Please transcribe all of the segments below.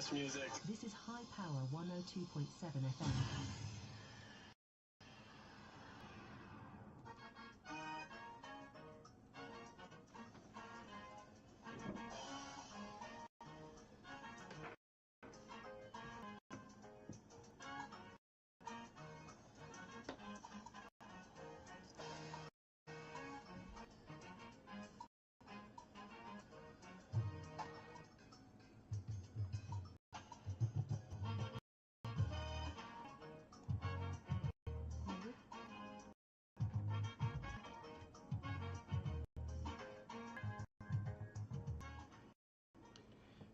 best music. This is High Power 102.7 FM.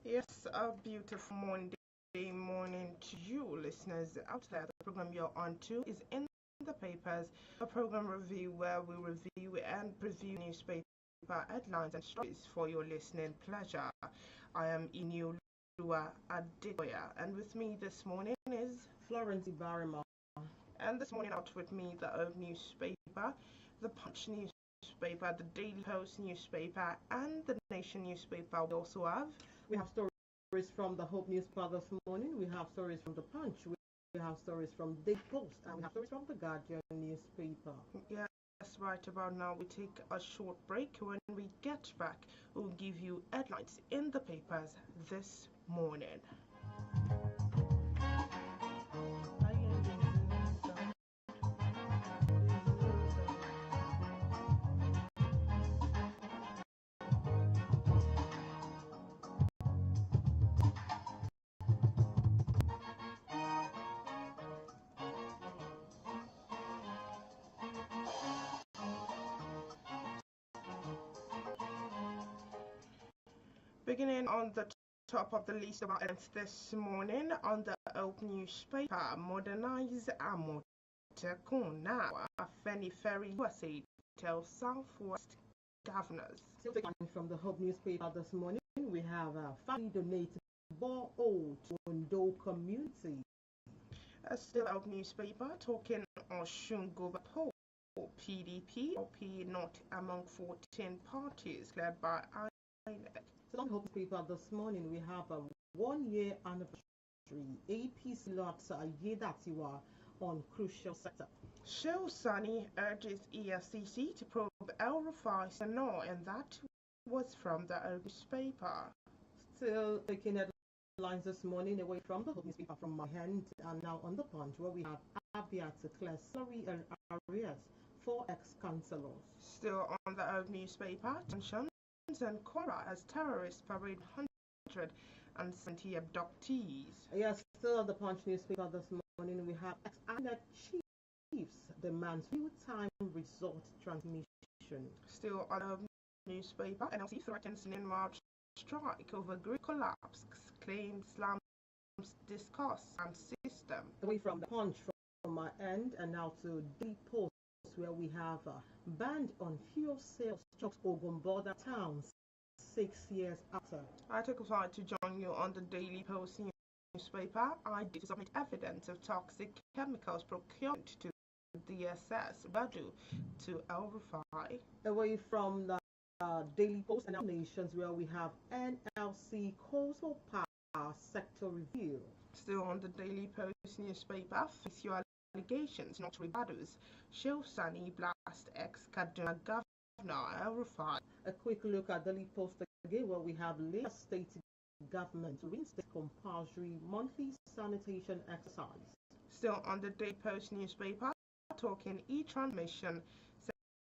Yes, a beautiful Monday morning to you, listeners out there. The program you're on to is In the Papers, a program review where we review and preview newspaper headlines and stories for your listening pleasure. I am Inioluwa and with me this morning is Florence. and this morning out with me the Old newspaper, the Punch newspaper, the Daily Post newspaper, and the Nation newspaper. We also have We have stories from the Hope newspaper this morning. We have stories from the Punch. We have stories from the Post, and we have stories from the Guardian newspaper. Yes, right about now we take a short break. When we get back, we'll give you headlines in the papers this morning. Beginning on the top of the list of events this morning on the Open newspaper, modernize Amotekun now. Fenny Ferry USA tells Southwest governors. Still taking from the Hope newspaper this morning, we have a family donated borehole to Ondo community. Still Open newspaper talking Oshungoba poll. PDP or P not among 14 parties led by INEC. Still on Hope newspaper this morning, we have a 1 year anniversary. APC lots Yedatiwa on crucial sector. Shehu Sani urges EFCC to probe El Rufai Sanor, and that was from the Old newspaper. Still taking headlines this morning away from the Hope newspaper from my hand, and now on the Punch, where we have Abia to clear salary areas for ex-councillors. Still on the Old newspaper, tensions and Quora as terrorists parade 170 abductees. Yes, still on the Punch newspaper this morning, we have ex-INEC chiefs demands real-time result transmission. Still on the newspaper, NLC threatens in-March strike over grid collapse, claims slams discuss and system. Away from the Punch from my end, and now to the Post, where we have a ban on fuel sales trucks Ogun border towns 6 years after. I took a flight to join you on the Daily Post newspaper. I did submit evidence of toxic chemicals procured to DSS Badu to El Rufai. Away from the Daily Post and our Nations, where we have NLC coastal power sector review. Still on the Daily Post newspaper, face your allegations, not rebuttals. Shehu Sani blast ex-Kaduna Governor El Rufai. A quick look at Daily Post again, where we have Lagos State government to reinstate compulsory monthly sanitation exercise. Still on the Daily Post newspaper, talking e-transmission,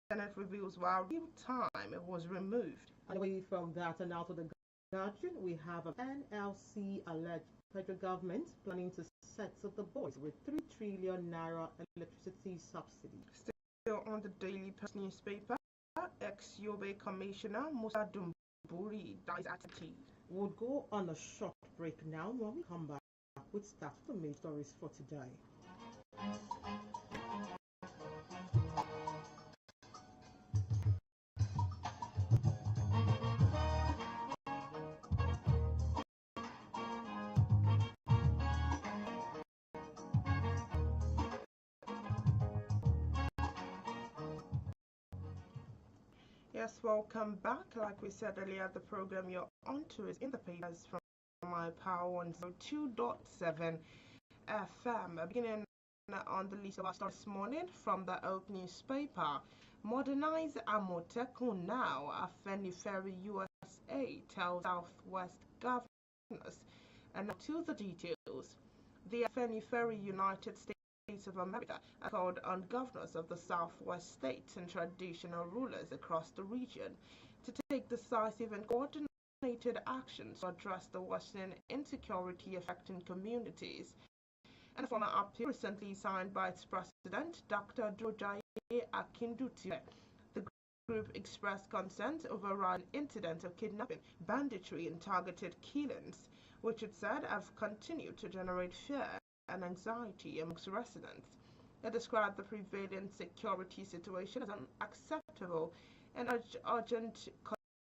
Senate reveals while real time it was removed. And away from that and out of the Guardian, we have an NLC alleged federal government planning to settle the boys with 3 trillion naira electricity subsidy. Still on the Daily Post newspaper, ex-Yobe Commissioner Musa Dumburi dies at 80. We'll go on a short break now. When we come back, with start the main stories for today. Yes, welcome back. Like we said earlier, the program you're onto is in the papers from My Power 102.7 FM. Beginning on the list of our stories this morning from the Oak newspaper. Modernize Amotekun now. Afenifere USA tells Southwest governors. And now to the details. The Afenifere United States of America called on governors of the Southwest states and traditional rulers across the region to take decisive and coordinated actions to address the worsening insecurity affecting communities. And a formal appeal recently signed by its president, Dr. Dojaye Akindutire. The group expressed concern over an incident of kidnapping, banditry, and targeted killings, which it said have continued to generate fear and anxiety amongst residents. It described the prevailing security situation as unacceptable and urged urgent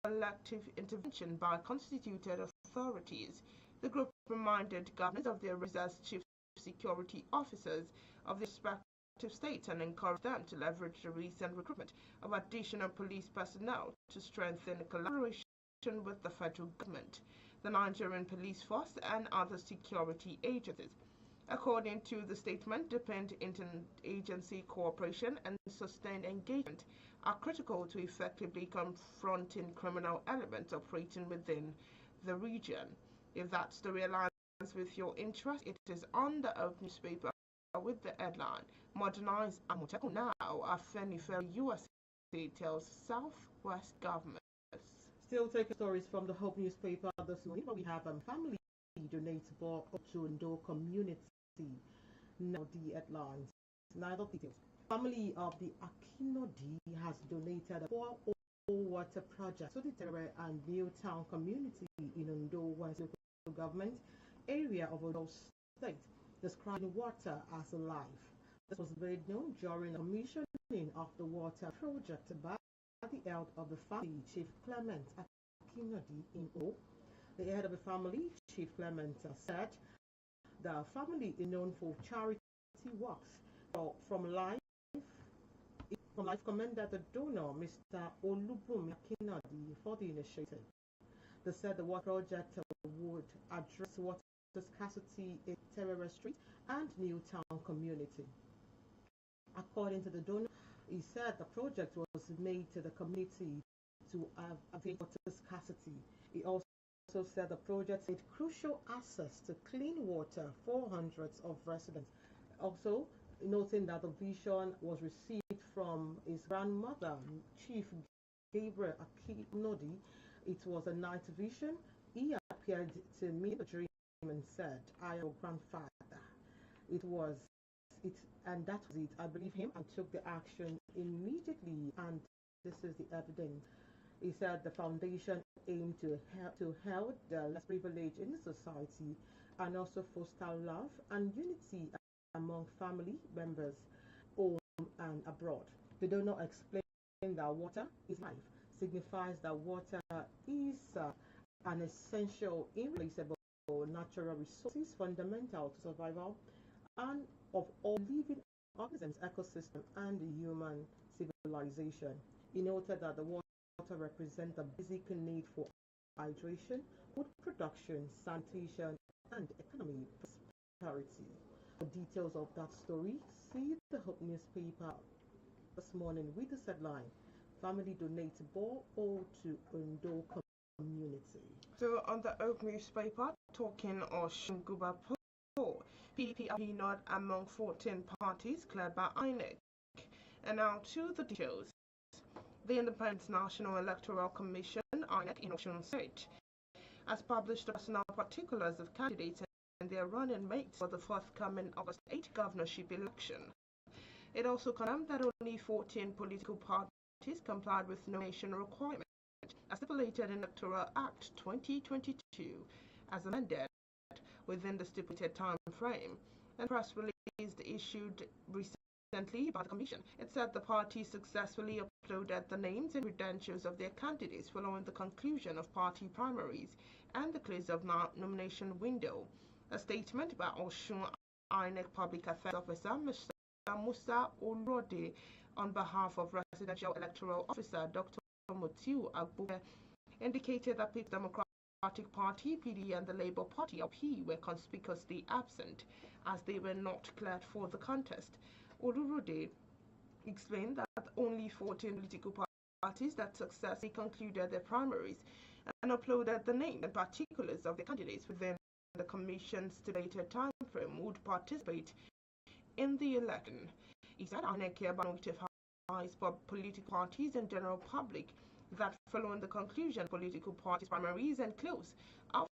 collective intervention by constituted authorities. The group reminded governors of their roles as chief security officers of the respective states and encouraged them to leverage the recent recruitment of additional police personnel to strengthen collaboration with the federal government, the Nigerian police force, and other security agencies. According to the statement, deepened interagency cooperation and sustained engagement are critical to effectively confronting criminal elements operating within the region. If that story aligns with your interest, it is on the Oak newspaper with the headline, Modernize Amotekun now, Afenifere USA tells Southwest government. Still taking stories from the Hope newspaper this morning, we have family donate for Ochundo community. Now the headlines, neither details. Family of the Akinodi has donated a 4 water project to the Tere and Newtown community in Ondo West local government area of Ondo State, describing water as life. This was made known during a commissioning of the water project by the head of the family, Chief Clement Akinodi in O. The head of the family, Chief Clement, said the family is known for charity works. From life commended the donor, Mr. Olubumi Akinodi, for the initiative. They said the water project would address water scarcity in Terror Street and Newtown community. According to the donor, he said the project was made to the community to avoid water scarcity. He also said the project made crucial access to clean water for hundreds of residents. Also, noting that the vision was received from his grandmother, Chief Gabriel Akinodi. It was a night vision. He appeared to me in a dream and said, "I am your grandfather." It was it, and that was it. I believe him and took the action immediately, and this is the evidence. He said the foundation aimed to help the less privileged in the society and also foster love and unity among family members, home and abroad. The donor explained that water is life, signifies that water is an essential, irreplaceable natural resources fundamental to survival and of all living organisms, ecosystem, and the human civilization. He noted that the water represents a basic need for hydration, food production, sanitation, and economic prosperity. For details of that story, see the Hope newspaper this morning with this headline, Family Donate Ball to Ondo Community. So on the Oak newspaper, talking Osun Guba poll, PDP appeared among 14 parties cleared by INEC. And now to the details. The Independent National Electoral Commission, INEC, in Osun State, has published the personal particulars of candidates and their running mates for the forthcoming August 8 governorship election. It also confirmed that only 14 political parties complied with nomination requirements as stipulated in Electoral Act 2022 as amended within the stipulated time frame. A press release issued recently by the Commission, it said the party successfully uploaded the names and credentials of their candidates following the conclusion of party primaries and the close of nomination window. A statement by Osun INEC Public Affairs Officer Mr. Musa Olode on behalf of Residential Electoral Officer Dr. Mutiu Agbuke indicated that People's Democratic Democratic Party, PD, and the Labour Party, LP, were conspicuously absent as they were not cleared for the contest. Olurode explained that only 14 political parties that successfully concluded their primaries and uploaded the name and particulars of the candidates within the Commission's stipulated timeframe would participate in the election. He said INEC hereby notifies political parties and general public that following the conclusion of political parties' primaries and close of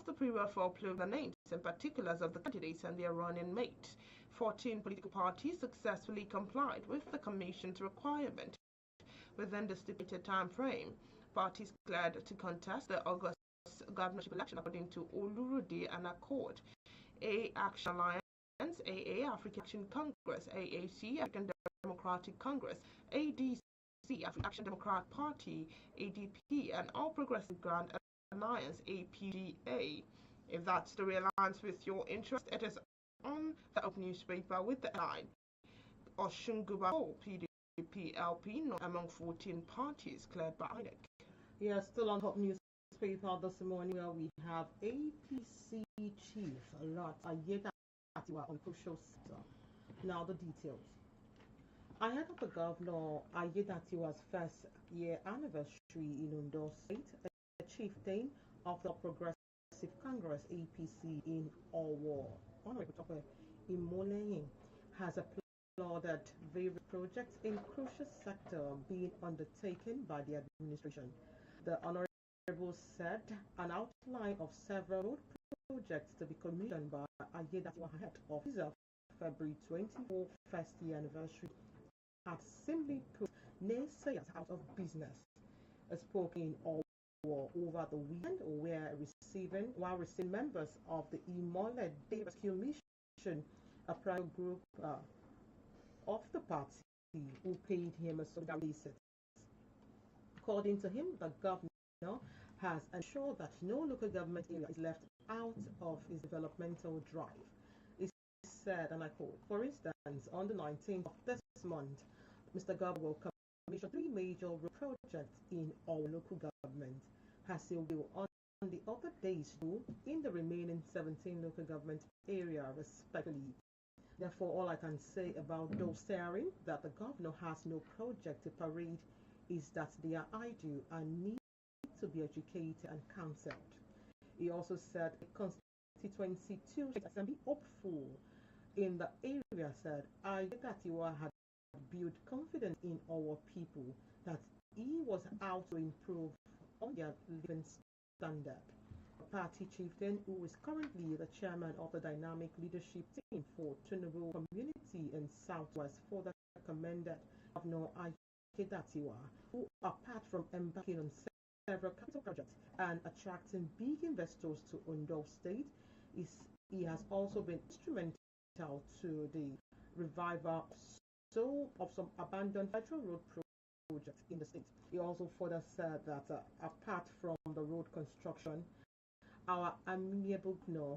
the period for uploading the names and particulars of the candidates and their running mates, 14 political parties successfully complied with the Commission's requirement. Within the stipulated time frame, parties cleared to contest the August governorship election according to Olurode and Accord, A Action Alliance, AA African Action Congress, AAC African Democratic Congress, ADC African Action Democrat Party, ADP, and All Progressive Grand Alliance, APGA. If that story aligns with your interest, it is on the Up newspaper with the line Oshunguba PDP LP, not among 14 parties cleared by INEC. Yeah, still on Hot Newspaper this morning where we have APC Chief Lot Ayedatiwa on crucial sector. Now the details. Ahead of the Governor Ayedatiwa's first year anniversary in Ondo State, a chieftain of the Progressive Congress APC in Owo, Honorable Imoleyin, has applauded various projects in crucial sector being undertaken by the administration. The Honorable said an outline of several road projects to be commissioned by Ayedatiwa ahead of his February 24 first year anniversary had simply put naysayers out of business. Spoken in over the weekend while receiving members of the Imole Day Rescue Mission, a private group of the party who paid him a solidarity visit. According to him, the governor has ensured that no local government area is left out of his developmental drive. He said, and I quote, for instance, on the 19th of this month, Mr. Governor will commission 3 major road projects in our local government, as he will on the other days do in the remaining 17 local government area respectively. Therefore, all I can say about those saying that the governor has no project to parade is that they are idle and need to be educated and counseled. He also said the constituency 2 assembly hopeful in the area said Ayedatiwa had built confidence in our people that he was out to improve on their living standard. The party chieftain, who is currently the chairman of the dynamic leadership team for Tinubu community in Southwest, further commended Governor Ayedatiwa, who apart from embarking on several capital projects and attracting big investors to Ondo State, he has also been instrumental to the revival of some abandoned federal road projects in the state. He also further said that apart from the road construction, our amiable governor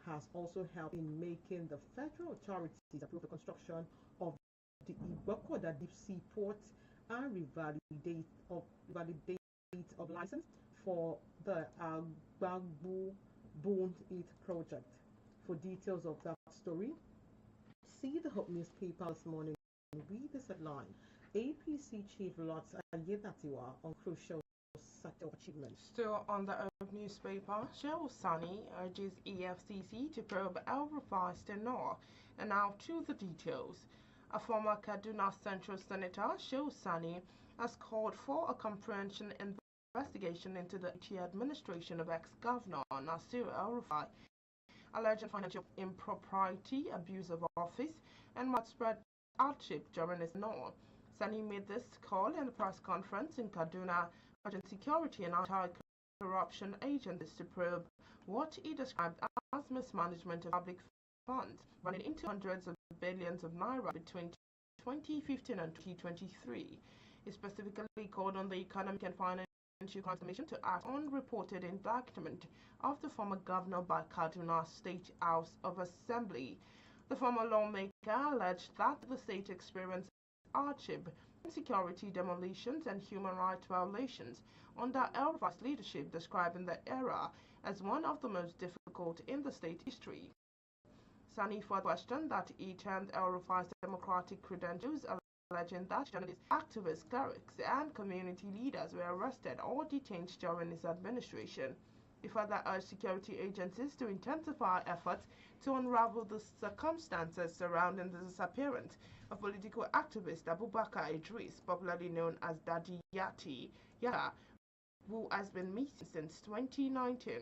has also helped in making the federal authorities approve the construction of the Ibokoda Deep Sea Port and revalidate of license for the Gbagbo Bone Eat project. For details of that story, see the Hope newspaper this morning. Read this headline: APC Chief Lot Ayedatiwa on crucial sector achievements. Still on the Herb newspaper, Shehu Sani urges EFCC to probe El Rufai's tenure. And now to the details. A former Kaduna Central Senator, Shehu Sani, has called for a comprehensive investigation into the administration of ex-governor Nasir El Rufai, alleged financial impropriety, abuse of office, and widespread hardship during his tenure. Sani made this call in a press conference in Kaduna, urging security and anti-corruption agencies to probe what he described as mismanagement of public funds, running into hundreds of billions of naira between 2015 and 2023. He specifically called on the Economic and Financial Crimes Commission to act on reported indictment of the former governor by Kaduna State House of Assembly. The former lawmaker alleged that the state experienced hardship insecurity, demolitions, and human rights violations under El-Rufai's leadership, describing the era as one of the most difficult in the state history. Sani further questioned that he termed El-Rufai's democratic credentials, alleging that journalists, activists, clerics, and community leaders were arrested or detained during his administration. He further urged security agencies to intensify efforts to unravel the circumstances surrounding the disappearance of political activist Abubakar Idris, popularly known as Daddy Yata, who has been missing since 2019.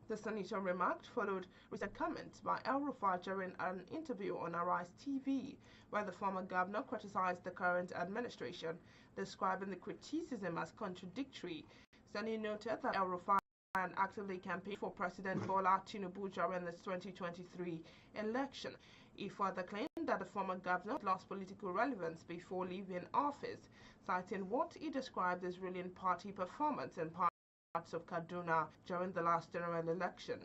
The senator remarked followed recent comments by El-Rufai during an interview on Arise TV, where the former governor criticized the current administration, describing the criticism as contradictory. Sani noted that El-Rufai actively campaigned for President Bola Tinubu during the 2023 election. He further claimed that the former governor lost political relevance before leaving office, citing what he described as ruling party performance in parts of Kaduna during the last general election.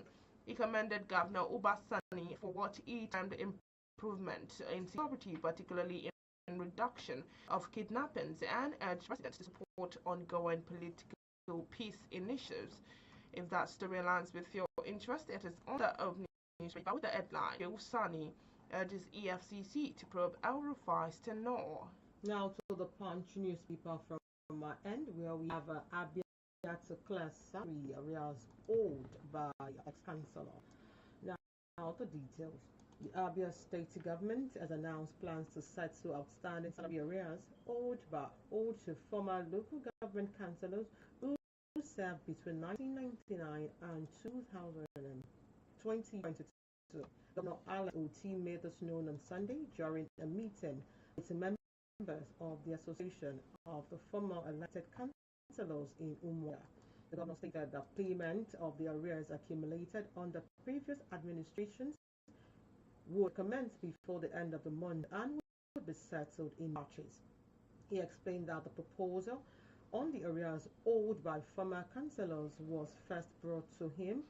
He commended Governor Uba Sani for what he termed improvement in security, particularly in reduction of kidnappings, and urged residents to support ongoing political peace initiatives. If that story aligns with your interest, it is on the opening newspaper with the headline, Sani urges EFCC to probe El-Rufai's tenure. Now to the Punch newspaper from our end, where we have Abia class salary arrears owed by ex-councillor. Now the details. The Abia state government has announced plans to settle outstanding salary arrears owed to former local government councillors who served between 1999 and 2022. Governor Alex Oti made this known on Sunday during a meeting with members of the Association of the Former Elected Councillors in Umuahia. The governor stated that payment of the arrears accumulated under previous administrations would commence before the end of the month and would be settled in batches. He explained that the proposal on the arrears owed by former councillors was first brought to him.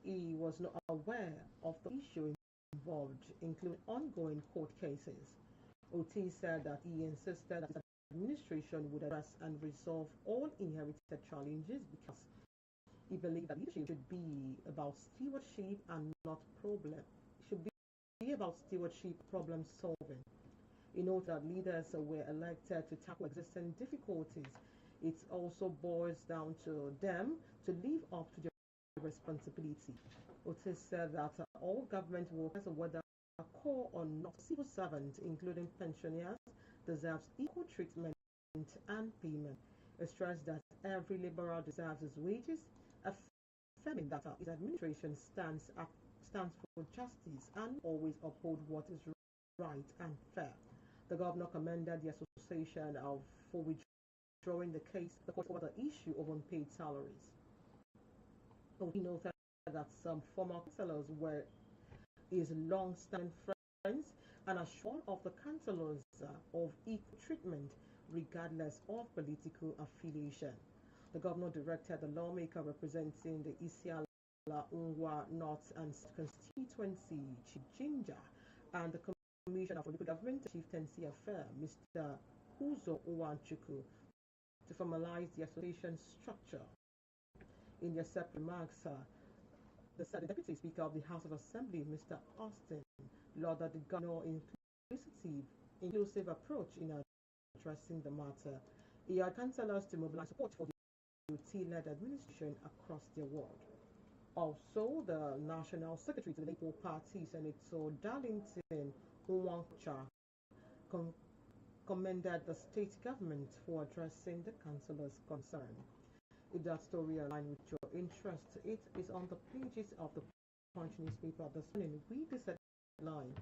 He was not aware of the issue involved, including ongoing court cases. Oti said that he insisted that his administration would address and resolve all inherited challenges because he believed that leadership should be about stewardship and not problem. Should be about stewardship, problem solving. He noted that leaders were elected to tackle existing difficulties. It also boils down to them to live up to their responsibility. Otis said that all government workers, whether core or not civil servants, including pensioners, deserves equal treatment and payment. He stressed that every laborer deserves his wages, affirming that his administration stands for justice and always uphold what is right and fair. The governor commended the association for withdrawing the case over the issue of unpaid salaries. He noted that some former councillors were his long-standing friends and assured of the councillors of equal treatment regardless of political affiliation. The governor directed the lawmaker representing the Isiala Ungwa North and constituency, Chief Ginger, and the Commissioner for Local Government Chieftaincy Affairs, Mr. Uzo Uwanchuku, to formalize the association structure. In their separate remarks, the Deputy Speaker of the House of Assembly, Mr. Austin, lauded the governor inclusive approach in addressing the matter. He urged councillors to mobilize support for the UT-led administration across the world. Also, the National Secretary to the Labour Party, Senator Darlington Nwankcha, commended the state government for addressing the councillors' concern. If that story aligns with your interest, it is on the pages of the Punch newspaper this morning. Read this headline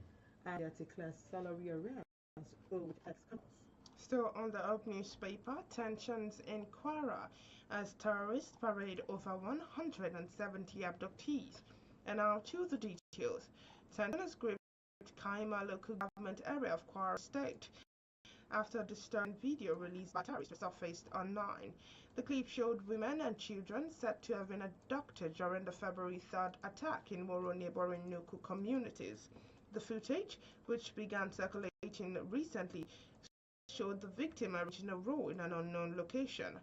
and declare salary arrears owed ex-councillors. Still on the Up newspaper, tensions in Kwara as terrorists parade over 170 abductees. And now to the details. Tensions gripped Kaima local government area of Kwara State after a disturbing video released by terrorists surfaced online. The clip showed women and children said to have been abducted during the February 3rd attack in Moro neighboring Nuku communities. The footage, which began circulating recently, showed the victim arranged in a row in an unknown location.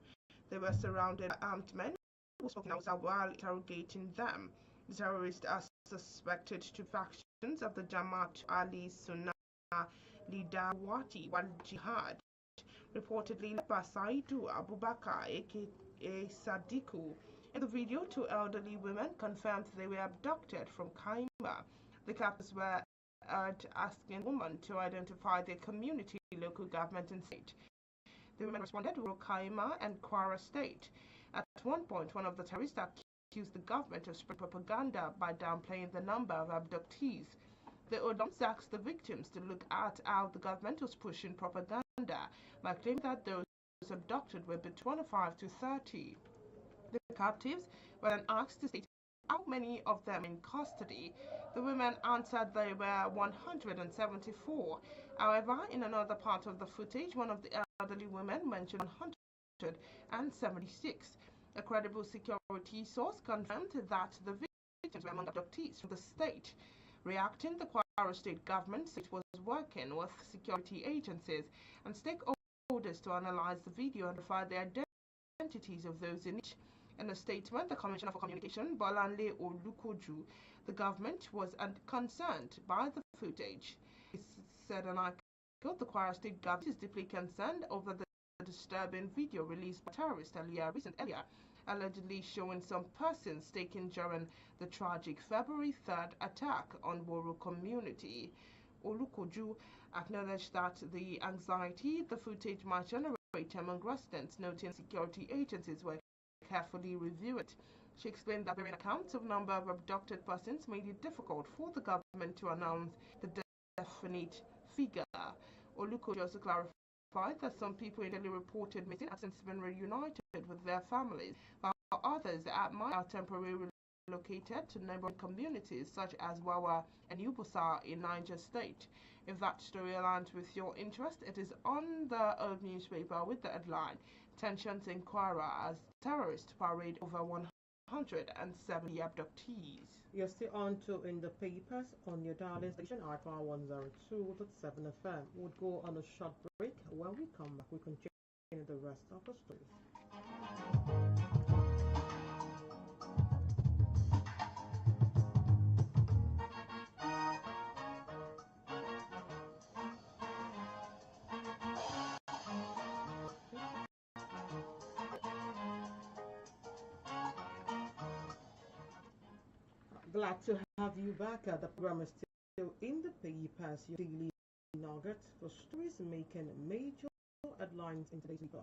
They were surrounded by armed men who spoke in Hausa while interrogating them. The terrorists are suspected to factions of the Jamaat Ali Sunnah Lidawati wal Jihad, reportedly led by Saidu Abubakar, aka Sadiku. In the video, two elderly women confirmed they were abducted from Kaima. The captors were heard asking women to identify their community, local government, and state. The women responded to Kaima and Kwara State. At one point, one of the terrorists accused the government of spreading propaganda by downplaying the number of abductees. The Odoms asked the victims to look at how the government was pushing propaganda by claiming that those abducted were between 25 to 30. The captives were then asked to state how many of them in custody. The women answered they were 174. However, in another part of the footage, one of the elderly women mentioned 176. A credible security source confirmed that the victims were among abductees from the state. Reacting, the Kwara State government said it was working with security agencies and stakeholders to analyze the video and verify the identities of those in it. In a statement, the Commissioner for Communication, Bolanle Olukoju, the government was concerned by the footage. He said, and I quote, the Kwara State government is deeply concerned over the disturbing video released by terrorists earlier, allegedly showing some persons taken during the tragic February 3rd attack on Woro community. Olukoju acknowledged that the anxiety the footage might generate among residents, noting security agencies were carefully review it. She explained that varying accounts of number of abducted persons made it difficult for the government to announce the definite figure. Olukoju also clarified that some people initially reported missing have since been reunited with their families, while others might have temporarily relocated to neighboring communities such as Wawa and Ubusa in Niger State. If that story aligns with your interest, it is on the old newspaper with the headline, Tensions in Kwara as terrorists parade over 170 abductees. You're still on to In the Papers on your darling station, IFR 102.7 FM. We'll go on a short break. When we come back, we continue the rest of the stories. Glad to have you back. The program is still in the papers, your daily nugget for stories making major headlines in today's paper.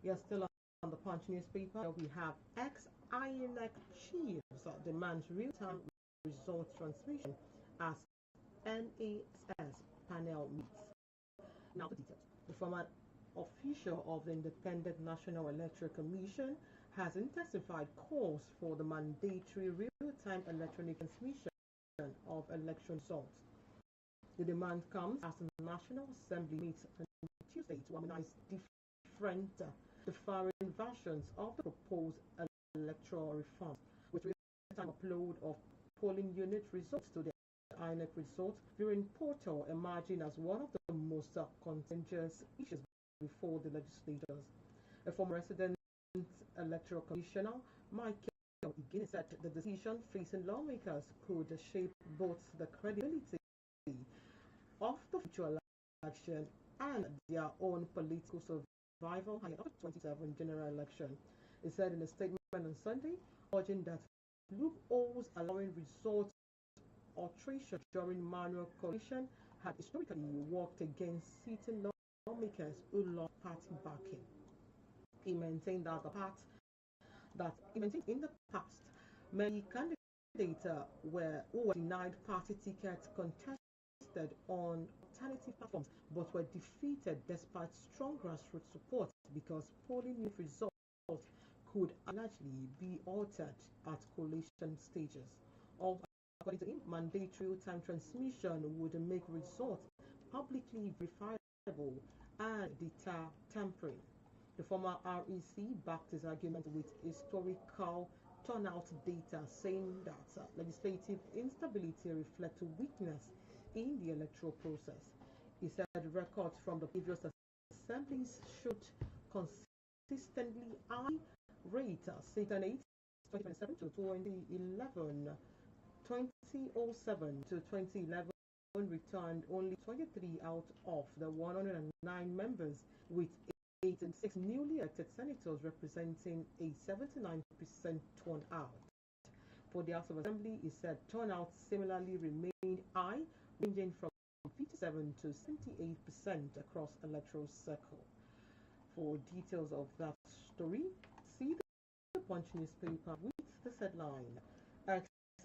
You're still on the Punch newspaper. We have ex-INEC chiefs demands real-time result transmission as NASS panel meets. Now the details. The former official of the Independent National Electoral Commission has intensified calls for the mandatory real-time electronic transmission of election results. The demand comes as the National Assembly meets on Tuesday to harmonize different differing versions of the proposed electoral reform, with real-time upload of polling unit results to the INEC results viewing portal emerging as one of the most contentious issues before the legislators. A former resident Electoral Commissioner Michael Igini said the decision facing lawmakers could shape both the credibility of the future election and their own political survival ahead of the 2027 general election. He said in a statement on Sunday, urging that loopholes allowing result alteration during manual collation had historically worked against sitting lawmakers who lost party backing. He maintained that in the past, many candidates who were denied party tickets contested on alternative platforms but were defeated despite strong grassroots support because polling unit results could largely be altered at collation stages. According to him, mandatory time transmission would make results publicly verifiable and deter tampering. The former REC backed his argument with historical turnout data, saying that legislative instability reflects a weakness in the electoral process. He said records from the previous assemblies should consistently high rate 6 and 8 2027 to 2011. 2007 to 2011 returned only 23 out of the 109 members, with 86 newly elected senators representing a 79% turnout. For the House of Assembly, it said turnout similarly remained high, ranging from 57 to 78% across electoral circle. For details of that story, see the Punch newspaper with this headline: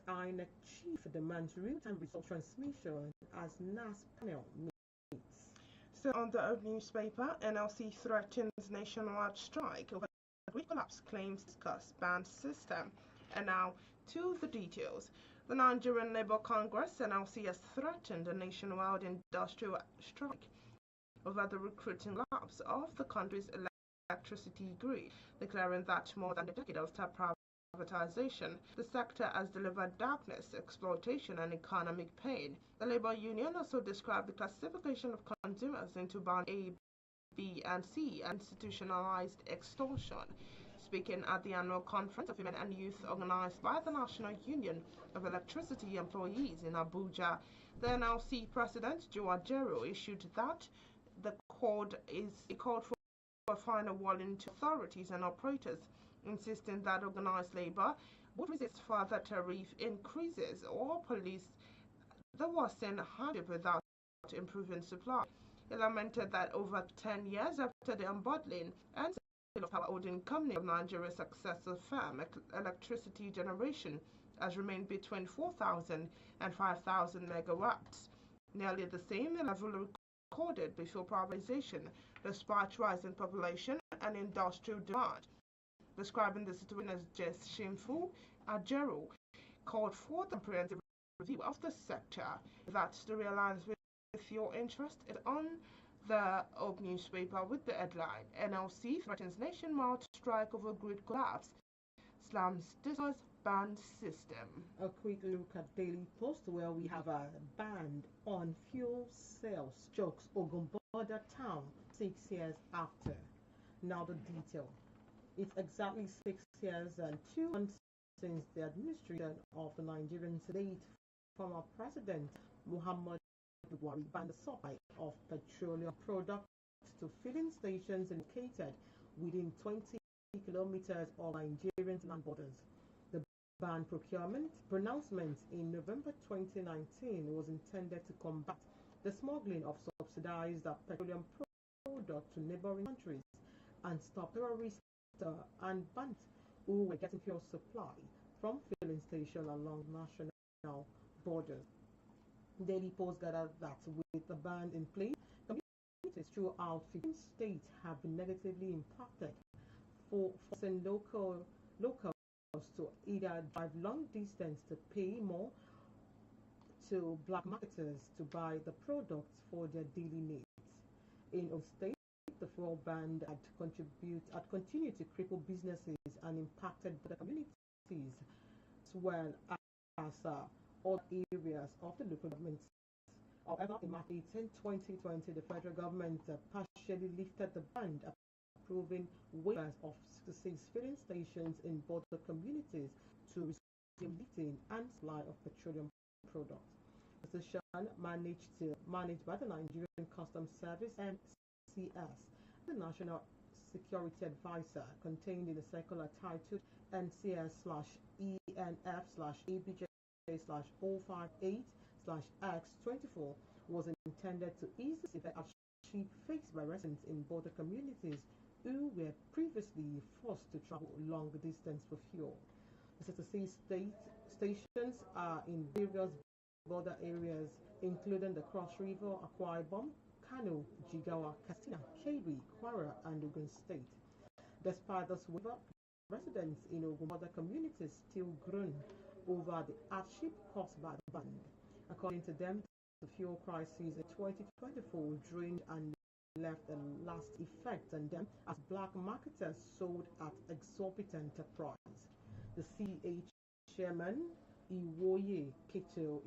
INEC chief demands real-time result transmission as NAS panel meets. So on the newspaper, NLC threatens nationwide strike over grid collapse, claims discuss band system. And now to the details. The Nigerian Labour Congress, NLC, has threatened a nationwide industrial strike over the recruiting collapse of the country's electricity grid, declaring that more than a decade after privatization, the sector has delivered darkness, exploitation, and economic pain. The Labour Union also described the classification of consumers into band A, B, and C, and institutionalized extortion. Speaking at the annual conference of women and youth organized by the National Union of Electricity Employees in Abuja, the NLC president, Joe Ajero, issued that the called for a final warning to authorities and operators, insisting that organized labor would resist further tariff increases or police the worsened hardship without improving supply. He lamented that over 10 years after the unbundling and sale of power holding company of Nigeria's successor firm, electricity generation has remained between 4,000 and 5,000 megawatts, nearly the same level recorded before privatization, despite rising population and industrial demand. Describing the situation as just shameful, Ajero called for the comprehensive review of the sector. That story aligns with your interest. It's on the Oak newspaper with the headline: NLC threatens nationwide strike over grid collapse, slams discourse band system. A quick look at Daily Post, where we have a ban on fuel sales strokes Ogun border town 6 years after. Now the detail. It's exactly 6 years and 2 months since the administration of the Nigerian late former President Muhammad Buhari banned the supply of petroleum products to filling stations located within 20 kilometers of Nigerian land borders. The ban procurement pronouncement in November 2019 was intended to combat the smuggling of subsidized petroleum products to neighboring countries and stop terrorists and bands who were getting fuel supply from filling stations along national borders. Daily Post gathered that with the ban in place, communities throughout 15 states have been negatively impacted, forcing locals to either drive long distance to pay more to black marketers to buy the products for their daily needs. In Ogun State, the fuel ban had continued to cripple businesses and impacted the communities as well as other areas of the local government. However, in March 18, 2020, the federal government partially lifted the ban, approving waivers of 66 filling stations in border communities to resume lifting and supply of petroleum products. The decision managed by the Nigerian Customs Service NCS, the National Security Advisor, contained in the circular titled NCS/ENF/ABJ/058/X24, was intended to ease the severe hardship faced by residents in border communities who were previously forced to travel long distance for fuel. The 66 stations are in various border areas, including the Cross River, Akwa Ibom, Kano, Jigawa, Katsina, Kebbi, Kwara, and Ogun State. Despite this waiver, residents in Ogun border communities still groan over the hardship caused by the ban. According to them, the fuel crisis in 2024 drained and left a last effect on them as black marketers sold at exorbitant price. The CH chairman, Iwoye Keto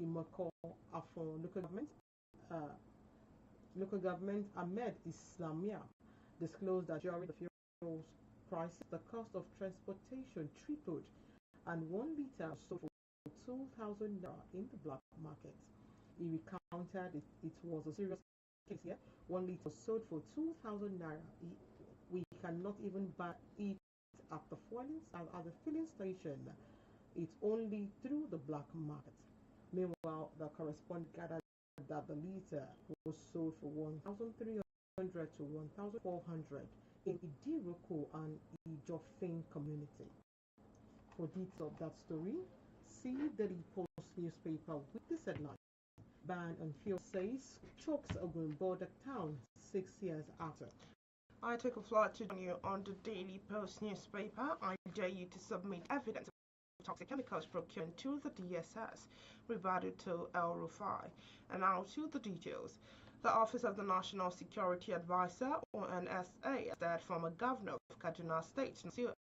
Imoko Afon local government, Local government Ahmed Islamia disclosed that during the fuel crisis, the cost of transportation tripled and 1 litre sold for 2,000 naira in the black market. He recounted it was a serious case here. 1 litre sold for 2,000 naira. We cannot even buy it at the filling station. It's only through the black market. Meanwhile, the correspondent gathered that the litre was sold for 1,300 to 1,400 in Idiroko and Ijofin community. For details of that story, see the Post newspaper with this headline: Ban on fuel says chokes Ogun border town 6 years after. I take a flight to join you on the Daily Post newspaper. I dare you to submit evidence of toxic chemicals procured to the DSS, rebutted to El Rufai. And now to the details. The Office of the National Security Advisor, or NSA, that former governor of Kaduna State, Nasir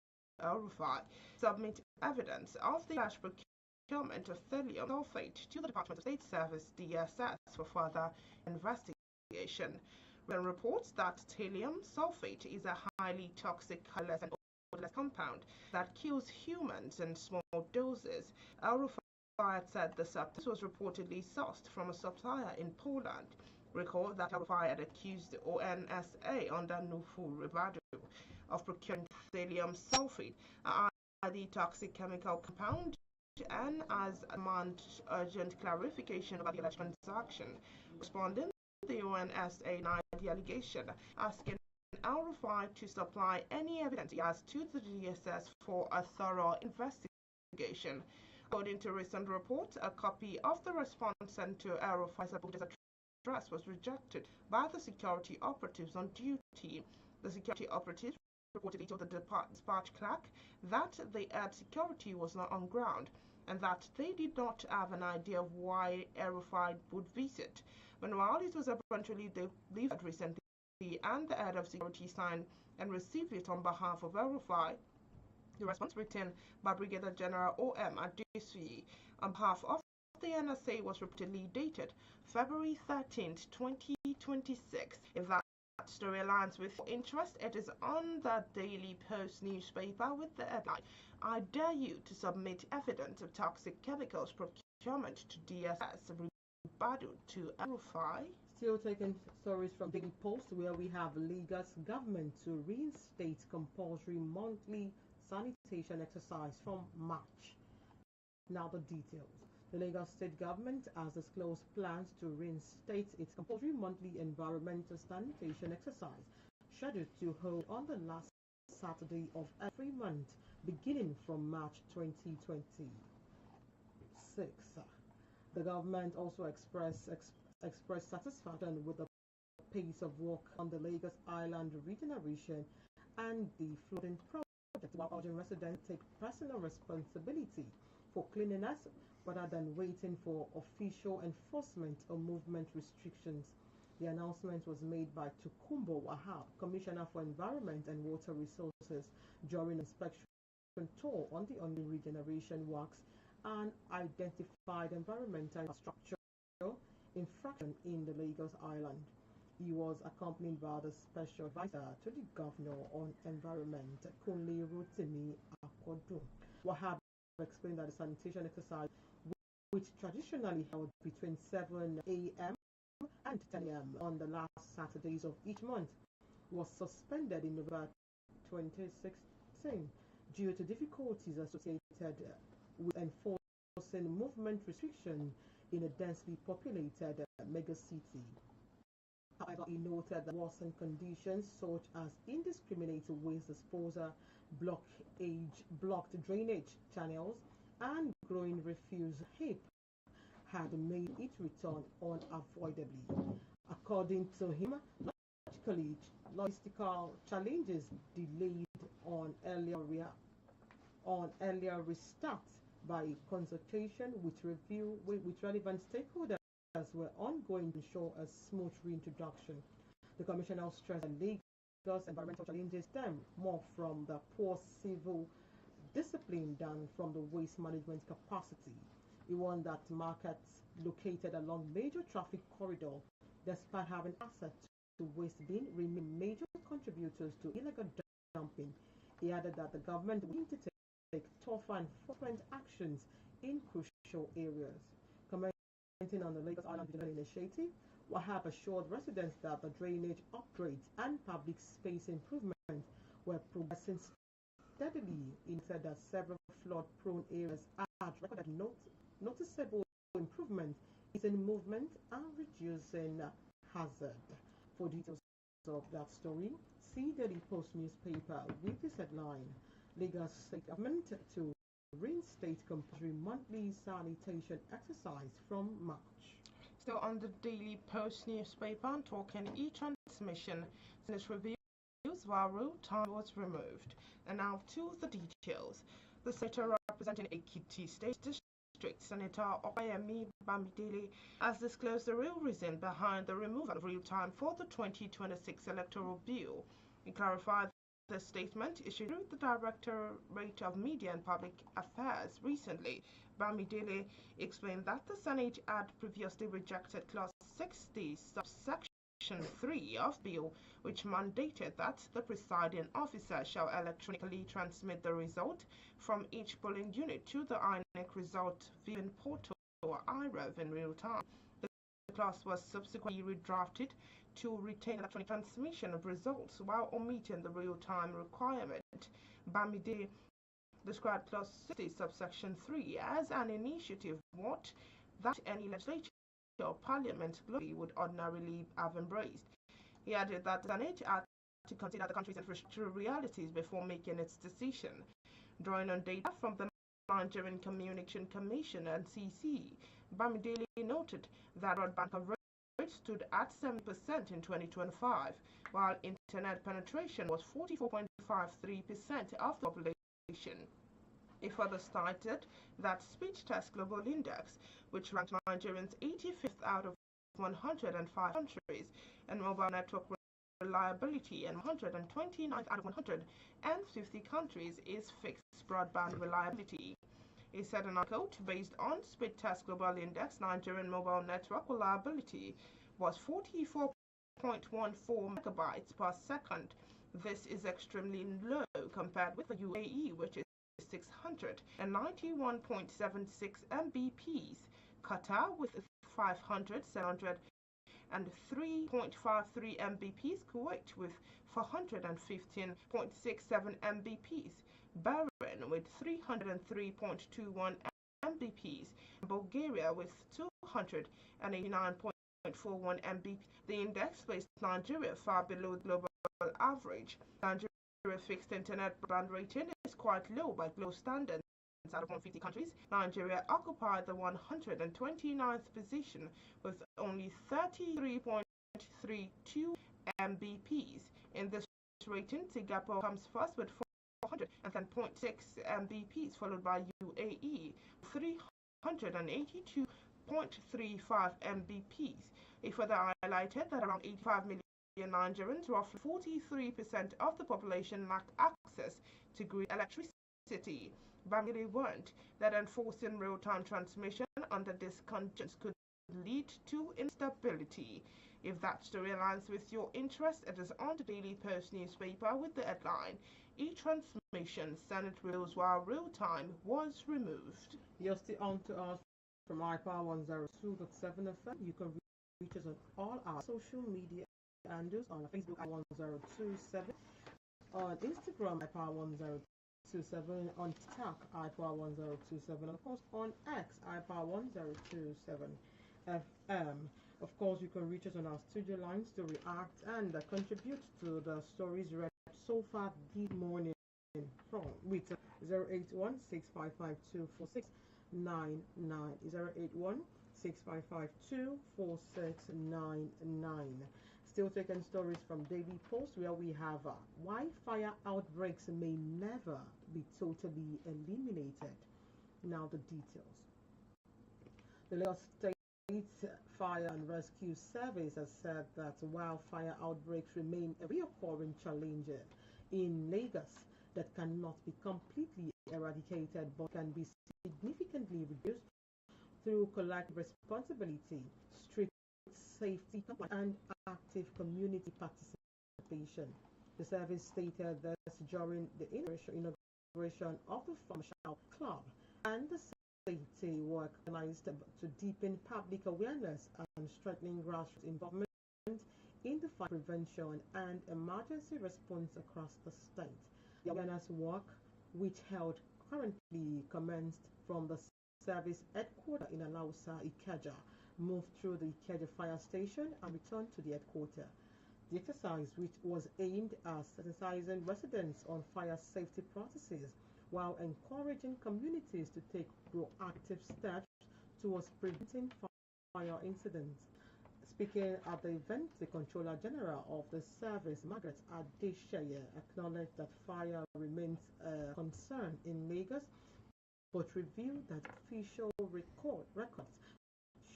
El Rufai, submit evidence of the alleged procurement of thallium sulfate to the Department of State Service (DSS) for further investigation. Written reports that thallium sulfate is a highly toxic, colorless, and odorless compound that kills humans in small doses. El Rufai said the substance was reportedly sourced from a supplier in Poland. Recall that El Rufai had accused the ONSA under Nufu Ribadu of procuring thallium sulfate, a highly toxic chemical compound, and as demand urgent clarification about the alleged transaction. Responding, the ONSA denied the allegation, asking El Rufai to supply any evidence he has to the DSS for a thorough investigation. According to recent reports, a copy of the response sent to El Rufai's address was rejected by the security operatives on duty. The security operatives reportedly told the dispatch clerk that the air security was not on ground and that they did not have an idea of why El Rufai would visit. Meanwhile, it was eventually delivered recently, and the head of security signed and received it on behalf of El Rufai. The response written by Brigadier General O.M. Adesuyi on behalf of the NSA was reportedly dated February 13, 2026. If that story aligns with your interest, it is on the Daily Post newspaper with the headline: I dare you to submit evidence of toxic chemicals procurement to DSS, rebuttal to El Rufai. Still taking stories from Daily Post, where we have Lagos government to reinstate compulsory monthly sanitation exercise from March. Now the details. The Lagos State government has disclosed plans to reinstate its compulsory monthly environmental sanitation exercise, scheduled to hold on the last Saturday of every month, beginning from March 2026. The government also expressed satisfaction with the pace of work on the Lagos Island regeneration and the flooding project, while urging residents to take personal responsibility for cleanliness rather than waiting for official enforcement or movement restrictions. The announcement was made by Tukumbo Wahab, Commissioner for Environment and Water Resources, during an inspection tour on the ongoing regeneration works and identified environmental infrastructure infraction in the Lagos Island. He was accompanied by the Special Advisor to the Governor on Environment, Kunle Rotimi Akodo. Wahab explained that the sanitation exercise, which traditionally held between 7 a.m. and 10 a.m. on the last Saturdays of each month, was suspended in November 2016 due to difficulties associated with enforcing movement restriction in a densely populated megacity. However, he noted that worsened conditions such as indiscriminate waste disposal, blocked drainage channels, and growing refuse heap had made its return unavoidably. According to him, logistical challenges delayed on earlier restart by consultation with relevant stakeholders were ongoing to ensure a smooth reintroduction. The commissioner stressed that Lagos environmental challenges stem more from the poor civil discipline than from the waste management capacity. He warned that markets located along major traffic corridor despite having access to waste bin, remain major contributors to illegal dumping. He added that the government will need to take tougher enforcement actions in crucial areas. Commenting on the Lagos Island Regional Initiative, Wahab assured residents that the drainage upgrades and public space improvements were progressing steadily. He said that several flood-prone areas had recorded noticeable improvement in movement and reducing hazard. For details of that story, see the Post newspaper with this headline: Lagos State Government to reinstate compulsory monthly sanitation exercise from March. So on the Daily Post newspaper, talking e-transmission, Senate reviews while road time was removed. And now to the details. The senator representing Ekiti State District, Senator Opayemi Bamidele, has disclosed the real reason behind the removal of real time for the 2026 electoral bill. He clarified the statement issued through the Directorate of Media and Public Affairs recently. Bamidele explained that the Senate had previously rejected Clause 60, subsection 3 of bill, which mandated that the presiding officer shall electronically transmit the result from each polling unit to the INEC result viewing portal or IREV in real time. The clause was subsequently redrafted to retain electronic transmission of results while omitting the real-time requirement. Bamidele described Clause 60, subsection 3 as an initiative that any legislature or parliament globally would ordinarily have embraced. He added that the Senate had to consider the country's infrastructural realities before making its decision. Drawing on data from the Nigerian Communication Commission and CC, Bamidele noted that broadband coverage stood at 7% in 2025, while internet penetration was 44.53% of the population. It further cited that Speech Test Global Index, which ranked Nigerians 85th out of 105 countries, and mobile network reliability in 129th out of 150 countries, is fixed broadband reliability. He said, and I quote, based on Speed Test Global Index, Nigerian mobile network reliability was 44.14 megabytes per second. This is extremely low compared with the UAE, which is 691.76 Mbps, Qatar with 500, 703.53 Mbps, Kuwait with 415.67 Mbps, Bahrain with 303.21 Mbps, Bulgaria with 289.41 Mbps. The index placed Nigeria far below the global average. Nigeria fixed internet broadband rating is quite low by global standards. Out of 150 countries, Nigeria occupied the 129th position with only 33.32 Mbps. In this rating, Singapore comes first with 410.6 Mbps, followed by UAE 382.35 Mbps. It further highlighted that around 85 million Nigerians, roughly 43% of the population, lack access to grid electricity. Bamidele warned that enforcing real-time transmission under these conditions could lead to instability. If that story aligns with your interest, it is on the Daily Post newspaper with the headline, E-Transmission Senate rules while real-time was removed. You're still on to us from iPower 102.7 FM. You can reach us on all our social media handles on Facebook at 1027, on Instagram iPower 1027, on TikTok iPower 1027, and of course on X iPower 1027 FM. Of course, you can reach us on our studio lines to react and contribute to the stories read so far this morning from with 08165524699, 08165524699. Still taking stories from Daily Post, where we have why fire outbreaks may never be totally eliminated. Now the details. The Lagos State Fire and Rescue Service has said that wildfire outbreaks remain a recurring challenge in Lagos that cannot be completely eradicated but can be significantly reduced through collective responsibility, strict safety and active community participation. The service stated this during the inauguration of the Farmer Club and the safety work organized to deepen public awareness and strengthening grassroots involvement in the fire prevention and emergency response across the state. The awareness work, which held currently commenced from the service headquarters in Alausa, Ikeja, moved through the Ikeja fire station and returned to the headquarters. The exercise, which was aimed at sensitizing residents on fire safety practices while encouraging communities to take proactive steps towards preventing fire incidents. Speaking at the event, the Controller General of the service, Margaret Adesheye, acknowledged that fire remains a concern in Lagos, but revealed that official records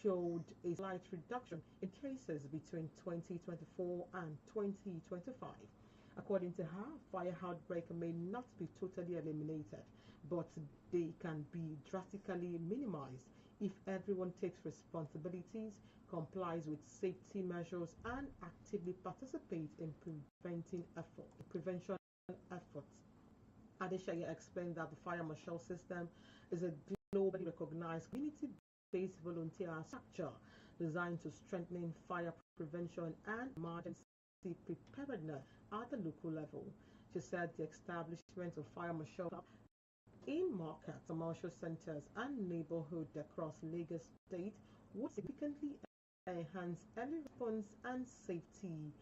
showed a slight reduction in cases between 2024 and 2025. According to her, fire outbreak may not be totally eliminated, but they can be drastically minimized if everyone takes responsibilities, complies with safety measures, and actively participates in prevention efforts. Adeshaya explained that the fire marshal system is a globally recognized community-based volunteer structure designed to strengthen fire prevention and emergency preparedness at the local level. She said the establishment of fire marshal in markets, commercial centers, and neighborhoods across Lagos State would significantly enhance early response and safety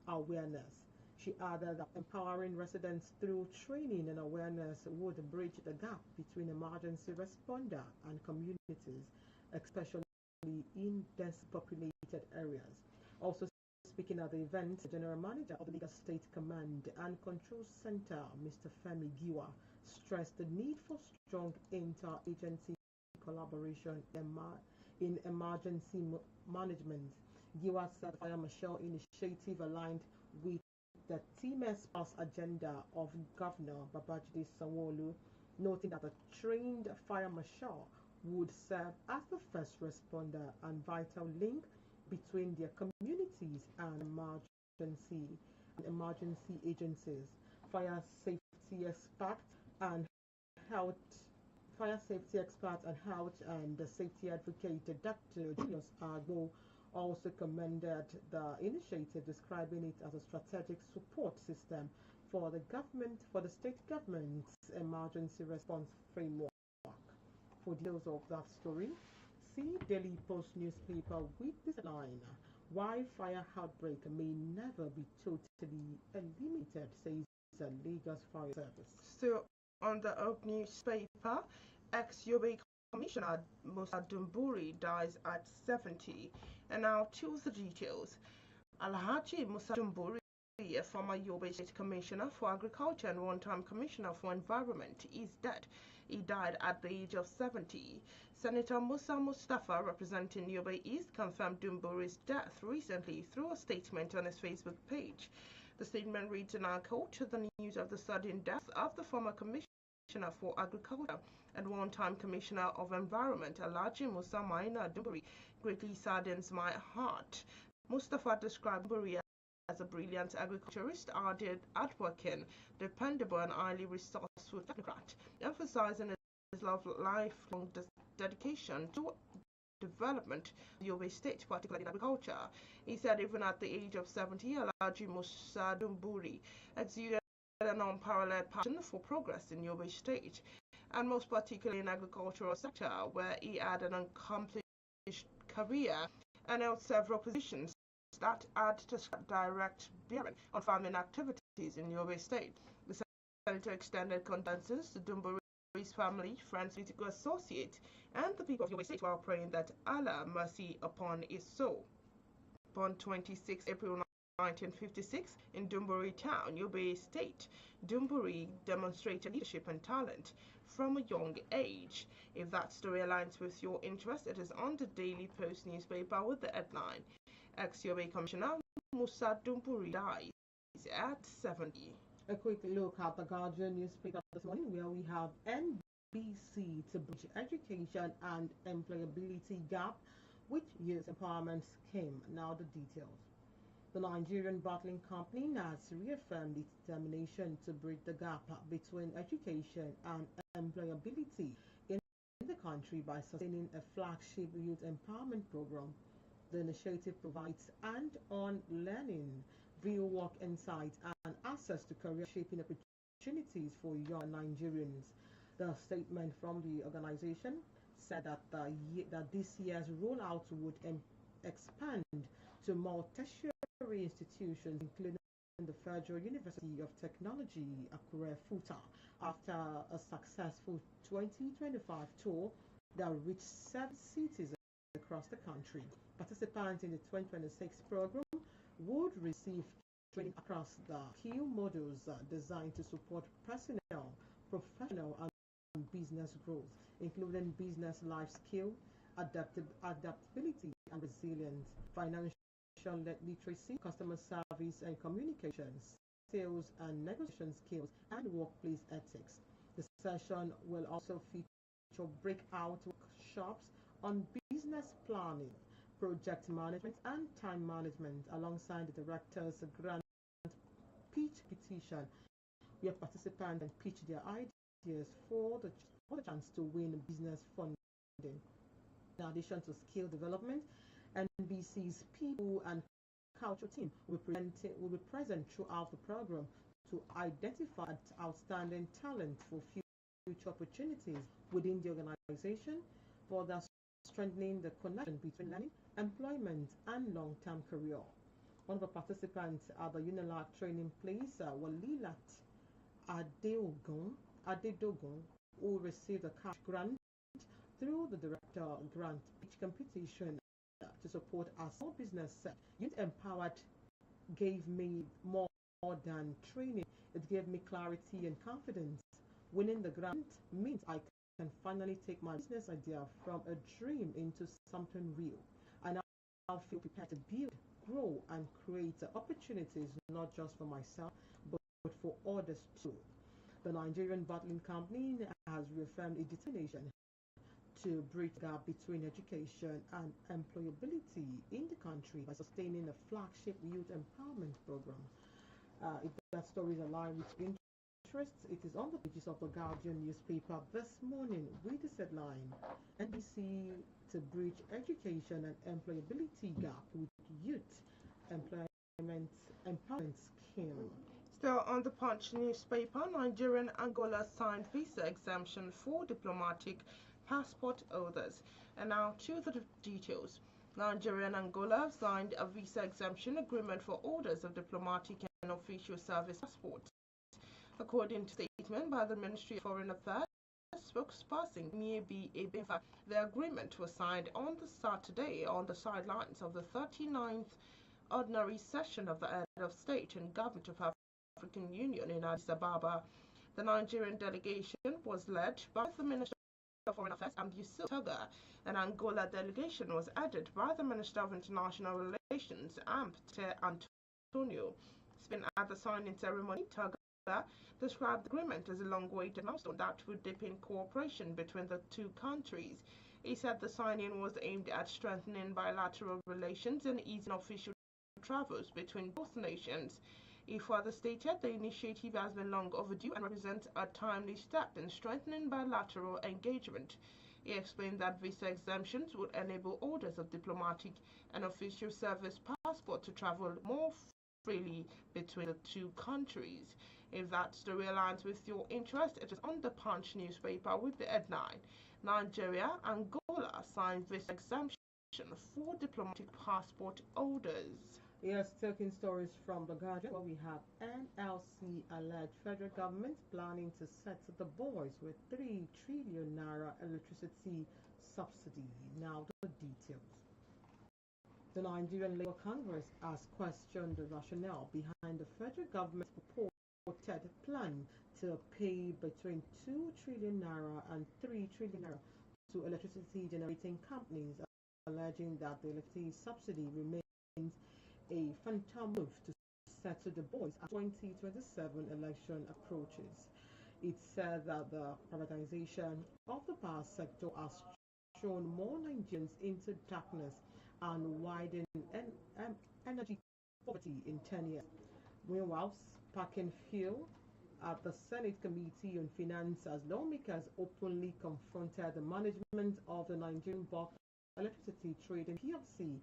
awareness. She added that empowering residents through training and awareness would bridge the gap between emergency responder and communities, especially in dense populated areas. Also speaking at the event, the General Manager of the Lagos State Command and Control Center, Mr. Femi Giwa, stressed the need for strong interagency collaboration in emergency management. Giwa said the Fire Marshal initiative aligned with the TMS Plus agenda of Governor Babajide Sanwo-Olu, noting that a trained fire marshal would serve as the first responder and vital link between their communities and emergency agencies. Fire safety experts and health and the safety advocate Dr. Julius Agbo also commended the initiative, describing it as a strategic support system for the state government's emergency response framework. For details of that story, see Daily Post newspaper with this line: why fire outbreak may never be totally eliminated, says the Lagos Fire Service. Still on the opening newspaper, ex-Yobe Commissioner Musa Dumburi dies at 70. And now to the details. Alhaji Musa Dumburi, a former Yobe State Commissioner for Agriculture and one-time Commissioner for Environment, is dead. He died at the age of 70. Senator Musa Mustafa, representing Yobe East, confirmed Dumburi's death recently through a statement on his Facebook page. The statement reads, and I quote, the news of the sudden death of the former Commissioner for Agriculture and one-time Commissioner of Environment, Alhaji Musa Maina Dumburi, greatly saddens my heart. Mustafa described Dumburi as a brilliant agriculturist, hardworking, dependable, and highly resourceful technocrat, emphasizing his lifelong dedication to development of the Yobe State, particularly in agriculture. He said even at the age of 70, Alhaji Musa Dumburi exuded an unparalleled passion for progress in Yobe State, and most particularly in agricultural sector, where he had an accomplished career and held several positions that had to direct bearing on farming activities in Yobe State. The senator extended condolences to Dumburi's family, friends, political associates, and the people of Yobe State, while praying that Allah mercy upon his soul. Born 26 April 1956 in Dumburi town, Yobe State, Dumburi demonstrated leadership and talent from a young age. If that story aligns with your interest, it is on the Daily Post newspaper with the headline, ex-Yobe Commissioner Musa Dumburi dies at 70. A quick look at the Guardian newspaper this morning, where we have NBC to bridge education and employability gap with youth empowerment scheme. Now the details. The Nigerian Bottling Company has reaffirmed its determination to bridge the gap between education and employability in the country by sustaining a flagship youth empowerment program. The initiative provides hand-on learning, real-work insights, and access to career-shaping opportunities for young Nigerians. The statement from the organization said that, that this year's rollout would expand to more tertiary institutions, including the Federal University of Technology, Akure Futa, after a successful 2025 tour that reached 7 cities across the country. Participants in the 2026 program would receive training across the key modules designed to support personnel, professional, and business growth, including business life skill, adaptability and resilience, financial literacy, customer service and communications, sales and negotiation skills, and workplace ethics. The session will also feature breakout workshops on business planning, project management, and time management, alongside the director's grant pitch petition, where participants can pitch their ideas for the chance to win business funding. In addition to skill development, NBC's people and culture team will be present throughout the program to identify outstanding talent for future opportunities within the organization, further strengthening the connection between learning, employment, and long-term career. One of the participants at the UNILAG training place, Walilat Adedogun, who received a cash grant through the director grant pitch competition to support our small business. Youth Empowered gave me more than training. It gave me clarity and confidence. Winning the grant means I can finally take my business idea from a dream into something real. I now feel prepared to build, grow, and create opportunities not just for myself, but for others too. The Nigerian Bottling Company has reaffirmed its determination to bridge the gap between education and employability in the country by sustaining a flagship youth empowerment program. If that story is aligned with interests, it is on the pages of the Guardian newspaper this morning with this headline: NBC to bridge education and employability gap with youth employment empowerment scheme. Still on the Punch newspaper, Nigerian Angola signed visa exemption for diplomatic passport holders. And now to the details. Nigeria and Angola signed a visa exemption agreement for holders of diplomatic and official service passports. According to a statement by the Ministry of Foreign Affairs spokesperson Miebi Ebeva, the agreement was signed on the Saturday on the sidelines of the 39th ordinary session of the Head of State and Government of African Union in Addis Ababa. The Nigerian delegation was led by the Minister of Foreign Affairs and Yusuf Toga. An Angola delegation was added by the Minister of International Relations, Amte Antonio. Speaking at the signing ceremony, Toga described the agreement as a long-awaited milestone that would deepen cooperation between the two countries. He said the signing was aimed at strengthening bilateral relations and easing official travels between both nations. He further stated the initiative has been long overdue and represents a timely step in strengthening bilateral engagement. He explained that visa exemptions would enable holders of diplomatic and official service passport to travel more freely between the two countries. If that story aligns with your interest, it is on the Punch newspaper with the headline: Nigeria, Angola sign visa exemption for diplomatic passport holders. Yes, taking stories from the Guardian, where we have NLC alleged federal government planning to set the boys with 3 trillion naira electricity subsidy. Now the details. The Nigerian Labour Congress has questioned the rationale behind the federal government's purported plan to pay between 2 trillion naira and 3 trillion naira to electricity generating companies, alleging that the electricity subsidy remains a phantom move to settle the boys as 2027 election approaches. It said that the privatization of the power sector has thrown more Nigerians into darkness and widened energy poverty in 10 years. Meanwhile, sparking fuel at the Senate Committee on Finance as lawmakers openly confronted the management of the Nigerian Bulk Electricity Trading PLC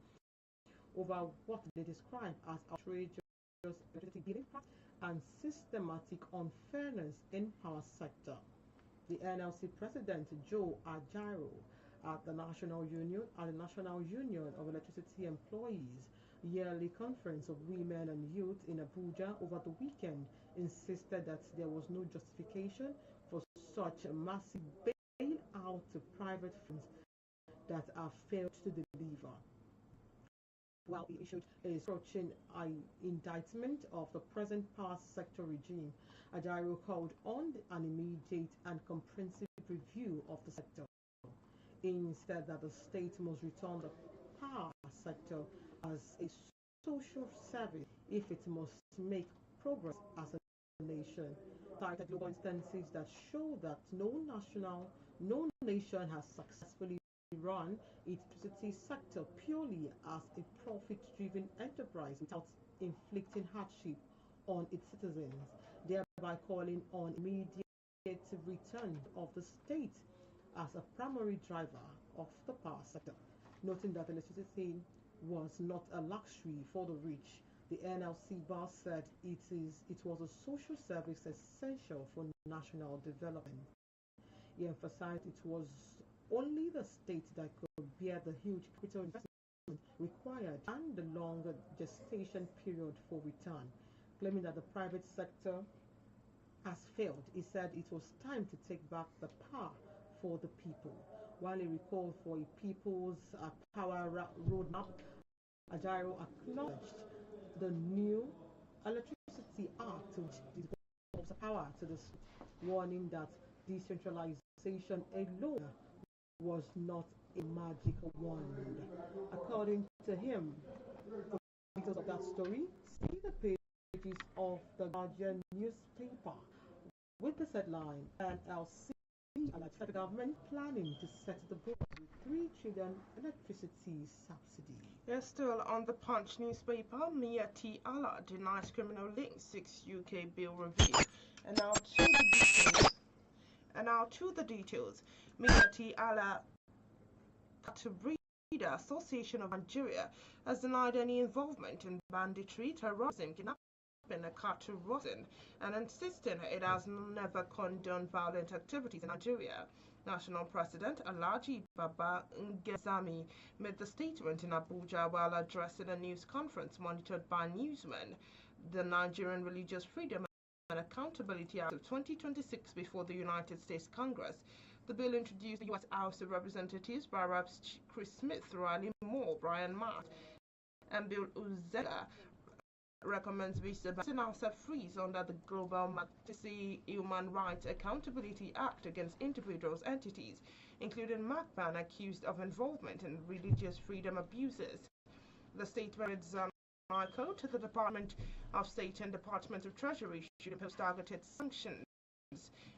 over what they describe as outrageous electricity bidding practice and systematic unfairness in power sector. The NLC President Joe Ajaero at the National Union of Electricity Employees yearly conference of women and youth in Abuja over the weekend insisted that there was no justification for such a massive bailout to private firms that have failed to deliver. While he issued a scorching indictment of the present power sector regime, Ajaero called on an immediate and comprehensive review of the sector. Instead, that the state must return the power sector as a social service if it must make progress as a nation. Cited global instances that show that no nation has successfully run its electricity sector purely as a profit-driven enterprise without inflicting hardship on its citizens, thereby calling on immediate return of the state as a primary driver of the power sector. Noting that electricity was not a luxury for the rich, the NLC bar said it was a social service essential for national development. He emphasized it was only the state that could bear the huge capital investment required and the longer gestation period for return. Claiming that the private sector has failed, he said it was time to take back the power for the people. While he recalled for a people's power roadmap, Ajaero acknowledged the new Electricity Act, which devolves power to the state, warning that decentralization alone was not a magical wand. According to him, for details of that story, see the pages of the Guardian newspaper with this headline: NLC and the government planning to set the board with 3 trillion electricity subsidy. Yes, still on the Punch newspaper, Mia T. Allah denies criminal links, 6 UK bill review. And now to the details. Mia T. Allah Breeder Association of Nigeria has denied any involvement in banditry, terrorism, kidnapping, and Rosin, and insisting it has never condoned violent activities in Nigeria. National President Alhaji Baba Ngezami made the statement in Abuja while addressing a news conference monitored by newsmen. The Nigerian Religious Freedom and Accountability Act of 2026 before the United States Congress. The bill introduced the U.S. House of Representatives by Reps. Chris Smith, Riley Moore, Brian Marsh, and Bill Uzela recommends Mr. now set freeze under the Global Magnitsky Human Rights Accountability Act against individuals, entities, including MACBAN, accused of involvement in religious freedom abuses. The statement reads, I quote, the Department of State and Department of Treasury should impose targeted sanctions,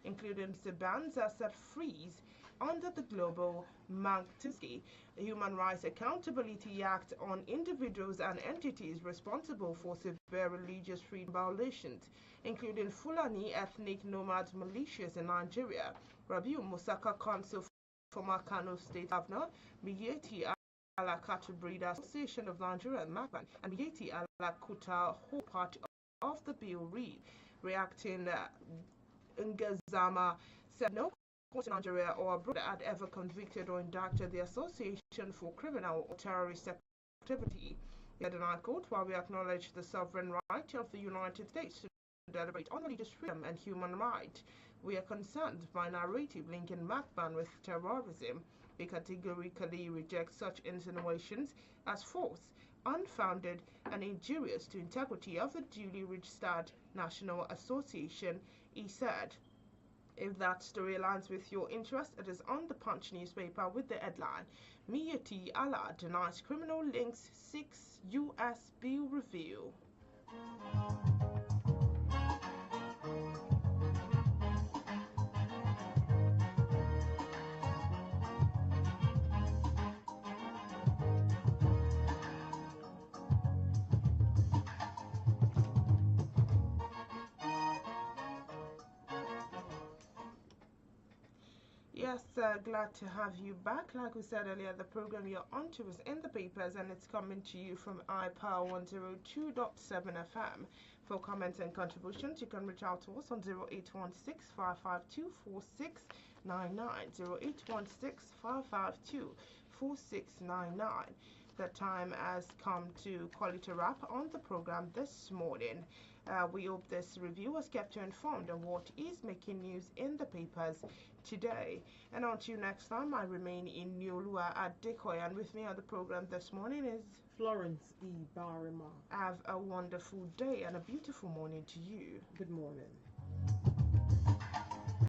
including Mr. bans that set freeze under the Global Magnitsky Human Rights Accountability Act on individuals and entities responsible for severe religious freedom violations, including Fulani ethnic nomad militias in Nigeria. Rabiu Musaka, Council, former Kano State Governor, Miyeti Alakatu Breeder Association of Nigeria and MACBAN, and Miyeti Alakuta whole part of the bill read. Reacting, Ngazama said no court in Nigeria or abroad had ever convicted or indicted the association for criminal or terrorist activity. Yet in our court, while we acknowledge the sovereign right of the United States to deliberate on religious freedom and human rights, we are concerned by narrative linking MACBAN with terrorism. We categorically reject such insinuations as false, unfounded, and injurious to integrity of the duly registered national association, he said. If that story aligns with your interest, it is on the Punch newspaper with the headline, Mia T. Allah denies criminal links, 6 U.S. bill review. Yes, glad to have you back. Like we said earlier, the program you're on to is in the papers and it's coming to you from iPower 102.7 FM. For comments and contributions, you can reach out to us on 0816 552 4699. 0816 552 4699. The time has come to call it a wrap on the program this morning. We hope this review has kept you informed on what is making news in the papers today. And until next time, I remain in Inioluwa Adekoya, and with me on the program this morning is Florence E. Barima. have a wonderful day and a beautiful morning to you. Good morning.